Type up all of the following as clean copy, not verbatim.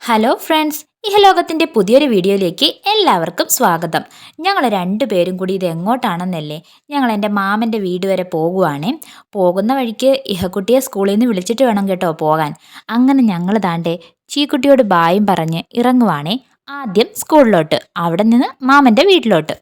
Hello friends, ഇഹലോകത്തിൻ്റെ പുതിയൊരു വീഡിയോയിലേക്ക് എല്ലാവർക്കും സ്വാഗതം. ഞങ്ങൾ രണ്ടുപേരും കൂടി ഇത് എങ്ങോട്ടാണെന്നല്ലേ, ഞങ്ങൾ എൻ്റെ മാമൻ്റെ വീട് വരെ പോകുവാണേ. പോകുന്ന വഴിക്ക് ഇഹക്കുട്ടിയെ സ്കൂളിൽ നിന്ന് വിളിച്ചിട്ട് വേണം കേട്ടോ പോകാൻ. അങ്ങനെ ഞങ്ങൾ താണ്ടേ ചീക്കുട്ടിയോട് ബായും പറഞ്ഞ് ഇറങ്ങുവാണേ. ആദ്യം സ്കൂളിലോട്ട്, അവിടെ നിന്ന് മാമൻ്റെ വീട്ടിലോട്ട്.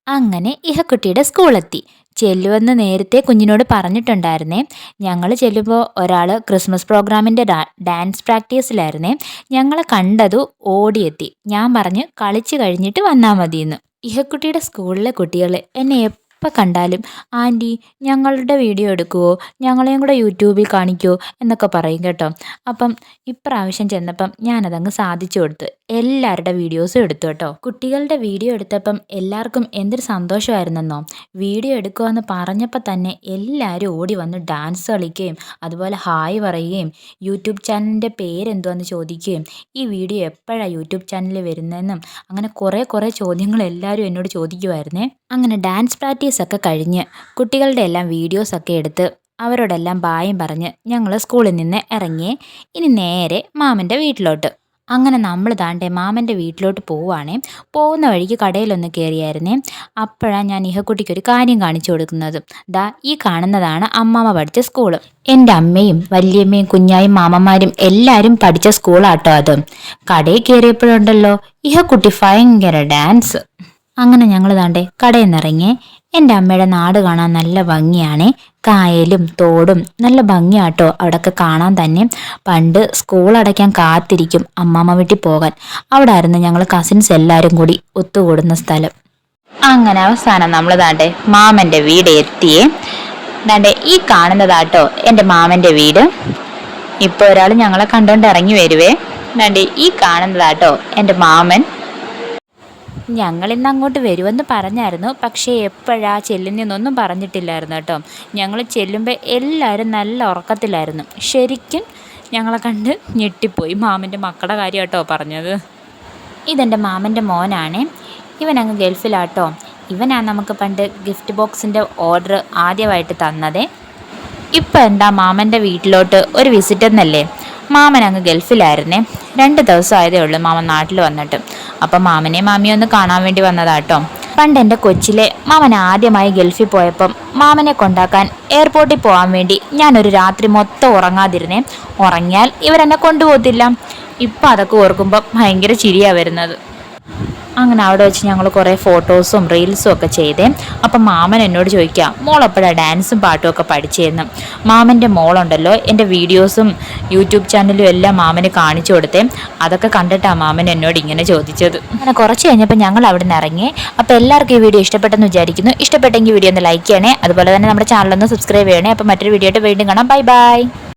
അങ്ങനെ ഇഹക്കുട്ടിയുടെ സ്കൂളെത്തി. ചെല്ലുവെന്ന് നേരത്തെ കുഞ്ഞിനോട് പറഞ്ഞിട്ടുണ്ടായിരുന്നേ. ഞങ്ങൾ ചെല്ലുമ്പോൾ ഒരാൾ ക്രിസ്മസ് പ്രോഗ്രാമിൻ്റെ ഡാൻസ് പ്രാക്ടീസിലായിരുന്നേ. ഞങ്ങളെ കണ്ടതു ഓടിയെത്തി. ഞാൻ പറഞ്ഞ് കളിച്ച് കഴിഞ്ഞിട്ട് വന്നാൽ മതിയെന്ന്. ഇഹക്കുട്ടിയുടെ സ്കൂളിലെ കുട്ടികൾ എന്നെ എപ്പോൾ കണ്ടാലും ആൻറ്റി ഞങ്ങളുടെ വീഡിയോ എടുക്കുമോ, ഞങ്ങളെയും കൂടെ യൂട്യൂബിൽ കാണിക്കുമോ എന്നൊക്കെ പറയും കേട്ടോ. അപ്പം ഇപ്രാവശ്യം ചെന്നപ്പം ഞാനതങ്ങ് സാധിച്ചു കൊടുത്തു. എല്ലാവരുടെ വീഡിയോസും എടുത്തു കേട്ടോ. കുട്ടികളുടെ വീഡിയോ എടുത്തപ്പം എല്ലാവർക്കും എന്തൊരു സന്തോഷമായിരുന്നെന്നോ. വീഡിയോ എടുക്കുമെന്ന് പറഞ്ഞപ്പോൾ തന്നെ എല്ലാവരും ഓടി വന്ന് ഡാൻസ് കളിക്കുകയും അതുപോലെ ഹായ് പറയുകയും യൂട്യൂബ് ചാനലിൻ്റെ പേരെന്തുവാന്ന് ചോദിക്കുകയും ഈ വീഡിയോ എപ്പോഴാണ് യൂട്യൂബ് ചാനലിൽ വരുന്നതെന്നും അങ്ങനെ കുറേ ചോദ്യങ്ങൾ എല്ലാവരും എന്നോട് ചോദിക്കുമായിരുന്നേ. അങ്ങനെ ഡാൻസ് പ്രാക്ടീസൊക്കെ കഴിഞ്ഞ് കുട്ടികളുടെ എല്ലാം വീഡിയോസൊക്കെ എടുത്ത് അവരോടെല്ലാം ബായും പറഞ്ഞ് ഞങ്ങൾ സ്കൂളിൽ നിന്ന് ഇറങ്ങി. ഇനി നേരെ മാമൻ്റെ വീട്ടിലോട്ട്. അങ്ങനെ നമ്മൾ താണ്ടെ മാമൻ്റെ വീട്ടിലോട്ട് പോവുകയാണേ. പോകുന്ന വഴിക്ക് കടയിലൊന്ന് കയറിയായിരുന്നേ. അപ്പോഴാണ് ഞാൻ ഇഹക്കുട്ടിക്കൊരു കാര്യം കാണിച്ചു കൊടുക്കുന്നത്. ദാ ഈ കാണുന്നതാണ് അമ്മാമ്മ പഠിച്ച സ്കൂള്. എൻ്റെ അമ്മയും വല്യമ്മയും കുഞ്ഞായും മാമന്മാരും എല്ലാവരും പഠിച്ച സ്കൂളാട്ടോ അത്. കടയിൽ കയറിയപ്പോഴുണ്ടല്ലോ ഇഹക്കുട്ടി ഭയങ്കര ഡാൻസ്. അങ്ങനെ ഞങ്ങൾ താണ്ടെ കടയിൽ നിന്നിറങ്ങി. എൻ്റെ അമ്മയുടെ നാട് കാണാൻ നല്ല ഭംഗിയാണേ. കായലും തോടും നല്ല ഭംഗിയാട്ടോ അവിടെയൊക്കെ കാണാൻ തന്നെ. പണ്ട് സ്കൂൾ അടയ്ക്കാൻ കാത്തിരിക്കും അമ്മാമ്മ വീട്ടിൽ പോകാൻ. അവിടെ ആയിരുന്നു ഞങ്ങൾ കസിൻസ് എല്ലാവരും കൂടി ഒത്തുകൂടുന്ന സ്ഥലം. അങ്ങനെ അവസാനം നമ്മൾ താണ്ടെ മാമൻ്റെ വീട് എത്തിയേ. താണ്ടെ ഈ കാണുന്നതാട്ടോ എൻ്റെ മാമൻ്റെ വീട്. ഇപ്പോൾ ഒരാൾ ഞങ്ങളെ കണ്ടോണ്ട് ഇറങ്ങി വരുവേ. താണ്ടെ ഈ കാണുന്നതാട്ടോ എൻ്റെ മാമൻ. ഞങ്ങളിന്ന് അങ്ങോട്ട് വരുമെന്ന് പറഞ്ഞായിരുന്നു, പക്ഷേ എപ്പോഴാ ചെല്ലുന്നതെന്നൊന്നും പറഞ്ഞിട്ടില്ലായിരുന്നു കേട്ടോ. ഞങ്ങൾ ചെല്ലുമ്പോൾ എല്ലാവരും നല്ല ഉറക്കത്തിലായിരുന്നു. ശരിക്കും ഞങ്ങളെ കണ്ട് ഞെട്ടിപ്പോയി. മാമൻ്റെ മക്കളുടെ കാര്യം കേട്ടോ പറഞ്ഞത്. ഇതെൻ്റെ മാമൻ്റെ മോനാണ്. ഇവനങ്ങ് ഗൾഫിലാട്ടോ. ഇവനാണ് നമുക്ക് പണ്ട് ഗിഫ്റ്റ് ബോക്സിൻ്റെ ഓർഡർ ആദ്യമായിട്ട് തന്നത്. ഇപ്പം എന്താ മാമൻ്റെ വീട്ടിലോട്ട് ഒരു വിസിറ്റ് എന്നല്ലേ. മാമൻ അങ്ങ് ഗൾഫിലായിരുന്നേ. 2 ദിവസം ആയതേ ഉള്ളൂ മാമൻ നാട്ടിൽ വന്നിട്ട്. അപ്പം മാമനെയും മാമിയും ഒന്ന് കാണാൻ വേണ്ടി വന്നതാട്ടോ. പണ്ട് എൻ്റെ കൊച്ചിലെ മാമൻ ആദ്യമായി ഗൾഫിൽ പോയപ്പം മാമനെ കൊണ്ടാക്കാൻ എയർപോർട്ടിൽ പോകാൻ വേണ്ടി ഞാനൊരു രാത്രി മൊത്തം ഉറങ്ങാതിരുന്നേ. ഉറങ്ങിയാൽ ഇവരെന്നെ കൊണ്ടുപോകത്തില്ല. ഇപ്പം അതൊക്കെ ഓർക്കുമ്പം ഭയങ്കര ചിരിയാണ് വരുന്നത്. അങ്ങനെ അവിടെ വെച്ച് ഞങ്ങൾ കുറേ ഫോട്ടോസും റീൽസും ഒക്കെ ചെയ്തേ. അപ്പം മാമൻ എന്നോട് ചോദിക്കുക, മോളെപ്പോഴാണ് ഡാൻസും പാട്ടും ഒക്കെ പഠിച്ചതെന്ന്. മാമൻ്റെ മോളുണ്ടല്ലോ എൻ്റെ വീഡിയോസും യൂട്യൂബ് ചാനലും എല്ലാം മാമന് കാണിച്ചു കൊടുത്തേ. അതൊക്കെ കണ്ടിട്ടാണ് മാമൻ എന്നോട് ഇങ്ങനെ ചോദിച്ചത്. അങ്ങനെ കുറച്ച് കഴിഞ്ഞപ്പോൾ ഞങ്ങൾ അവിടെ നിന്ന് ഇറങ്ങി. അപ്പോൾ എല്ലാവർക്കും ഈ വീഡിയോ ഇഷ്ടപ്പെട്ടെന്ന് വിചാരിക്കുന്നു. ഇഷ്ടപ്പെട്ടെങ്കിൽ വീഡിയോ ഒന്ന് ലൈക്ക് ചെയ്യണേ. അതുപോലെ തന്നെ നമ്മുടെ ചാനലൊന്ന് സബ്സ്ക്രൈബ് ചെയ്യണേ. അപ്പോൾ മറ്റൊരു വീഡിയോ ആയിട്ട് വീണ്ടും കാണാം. ബൈ.